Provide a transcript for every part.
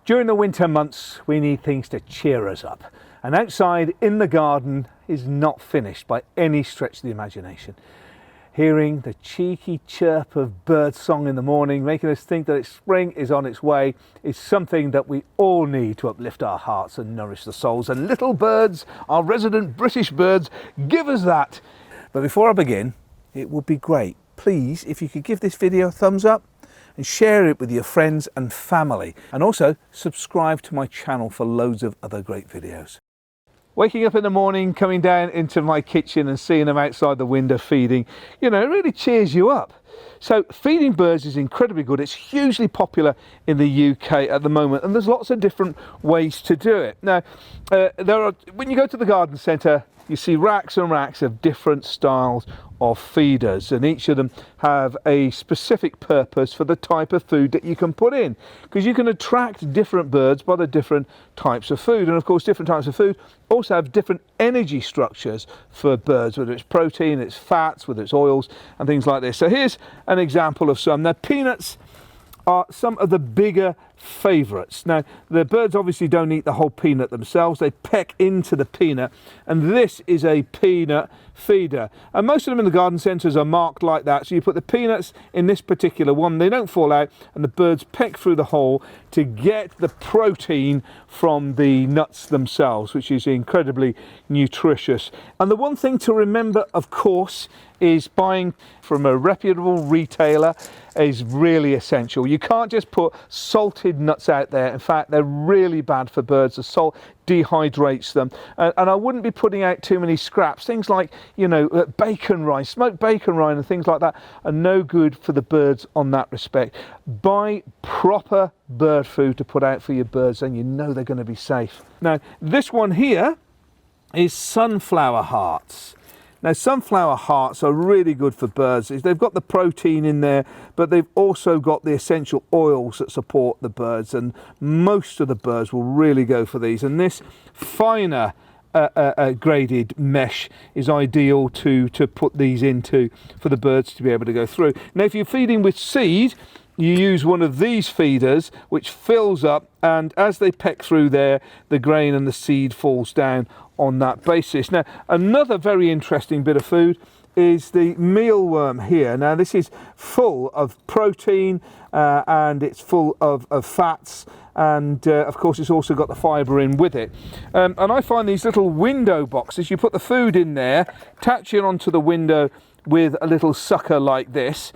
During the winter months, we need things to cheer us up. And outside in the garden is not finished by any stretch of the imagination. Hearing the cheeky chirp of birdsong in the morning, making us think that spring is on its way, is something that we all need to uplift our hearts and nourish the souls. And little birds, our resident British birds, give us that. But before I begin, it would be great, please, if you could give this video a thumbs up and share it with your friends and family. And also subscribe to my channel for loads of other great videos. Waking up in the morning, coming down into my kitchen and seeing them outside the window feeding, it really cheers you up. So feeding birds is incredibly good. It's hugely popular in the UK at the moment, and there's lots of different ways to do it. Now, when you go to the garden centre, you see racks and racks of different styles of feeders, and each of them have a specific purpose for the type of food that you can put in, because you can attract different birds by the different types of food. And of course, different types of food also have different energy structures for birds, whether it's protein, it's fats, whether it's oils and things like this. So here's an example of some. Now, peanuts are some of the bigger favourites. Now, the birds obviously don't eat the whole peanut themselves, they peck into the peanut, and this is a peanut feeder, and most of them in the garden centres are marked like that. So you put the peanuts in this particular one, they don't fall out, and the birds peck through the hole to get the protein from the nuts themselves, which is incredibly nutritious. And the one thing to remember, of course, is buying from a reputable retailer is really essential. You can't just put salted nuts out there. In fact, they're really bad for birds. The salt dehydrates them, and I wouldn't be putting out too many scraps. Things like bacon rind, smoked bacon rind and things like that are no good for the birds on that respect. Buy proper bird food to put out for your birds, and you know they're going to be safe. Now, this one here is sunflower hearts. Now, sunflower hearts are really good for birds. They've got the protein in there, but they've also got the essential oils that support the birds, and most of the birds will really go for these. And this finer graded mesh is ideal to put these into for the birds to be able to go through. Now, if you're feeding with seed, you use one of these feeders which fills up, and as they peck through there, the grain and the seed falls down on that basis. Now, another very interesting bit of food is the mealworm here. Now, this is full of protein and it's full of fats, and of course it's also got the fibre in with it. And I find these little window boxes, you put the food in there, attach it onto the window with a little sucker like this,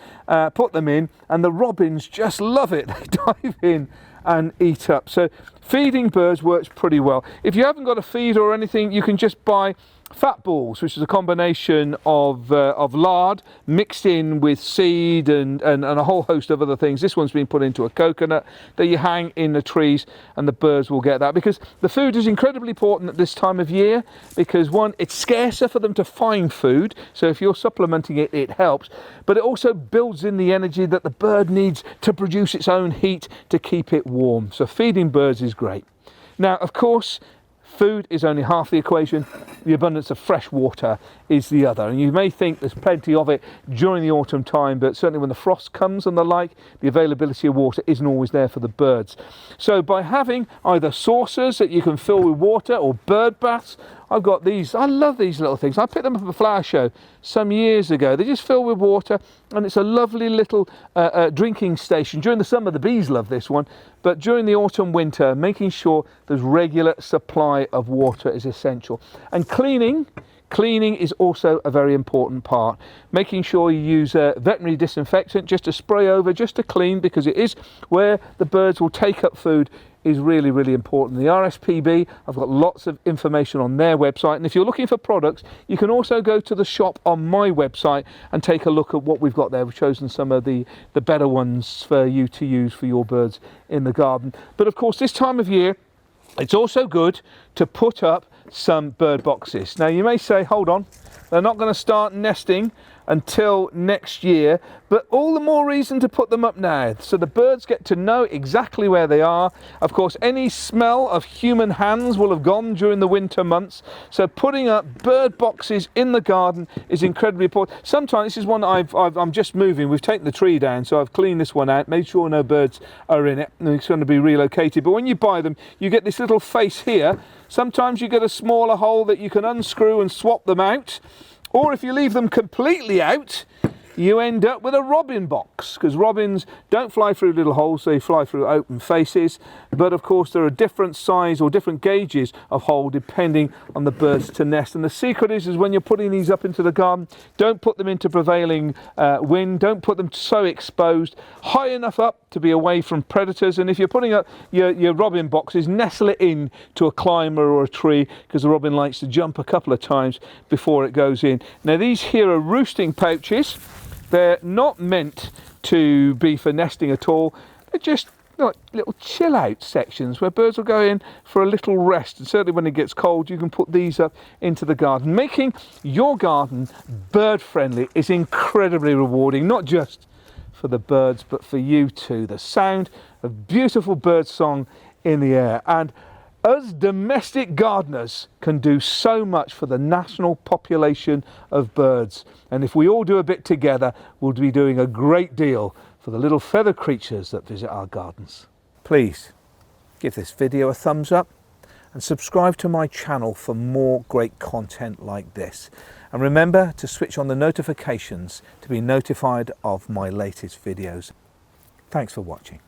put them in, and the robins just love it. They dive in and eat up. So feeding birds works pretty well. If you haven't got a feeder or anything, you can just buy fat balls, which is a combination of lard mixed in with seed and a whole host of other things. This one's been put into a coconut that you hang in the trees, and the birds will get that, because the food is incredibly important at this time of year, because one, it's scarcer for them to find food, so if you're supplementing it, it helps, but it also builds in the energy that the bird needs to produce its own heat to keep it warm. So feeding birds is great. Now, of course, food is only half the equation. The abundance of fresh water is the other. And you may think there's plenty of it during the autumn time, but certainly when the frost comes and the like, the availability of water isn't always there for the birds. So by having either saucers that you can fill with water or bird baths, I've got these. I love these little things. I picked them up at a flower show some years ago. They just fill with water, and it's a lovely little drinking station. During the summer, the bees love this one, but during the autumn, winter, making sure there's regular supply of water is essential. And cleaning is also a very important part. Making sure you use a veterinary disinfectant just to spray over, just to clean, because it is where the birds will take up food, is really, really important. The RSPB, I've got lots of information on their website, and if you're looking for products, you can also go to the shop on my website and take a look at what we've got there. We've chosen some of the better ones for you to use for your birds in the garden. But of course, this time of year, it's also good to put up some bird boxes. Now, you may say, hold on, they're not going to start nesting until next year, but all the more reason to put them up now so the birds get to know exactly where they are. Of course, any smell of human hands will have gone during the winter months, so putting up bird boxes in the garden is incredibly important. Sometimes, this is one I'm just moving, we've taken the tree down, so I've cleaned this one out, made sure no birds are in it, and it's going to be relocated. But when you buy them, you get this little face here. Sometimes you get a smaller hole that you can unscrew and swap them out. Or if you leave them completely out, you end up with a robin box, because robins don't fly through little holes, they fly through open faces. But of course there are different size or different gauges of hole depending on the birds to nest. And the secret is when you're putting these up into the garden, don't put them into prevailing wind, don't put them so exposed, high enough up to be away from predators. And if you're putting up your robin boxes, nestle it in to a climber or a tree, because the robin likes to jump a couple of times before it goes in. Now these here are roosting pouches. They're not meant to be for nesting at all. They're just like little chill out sections where birds will go in for a little rest. And certainly when it gets cold, you can put these up into the garden. Making your garden bird friendly is incredibly rewarding, not just for the birds, but for you too. The sound of beautiful bird song in the air. And us domestic gardeners can do so much for the national population of birds. And if we all do a bit together, we'll be doing a great deal for the little feather creatures that visit our gardens. Please give this video a thumbs up and subscribe to my channel for more great content like this. And remember to switch on the notifications to be notified of my latest videos. Thanks for watching.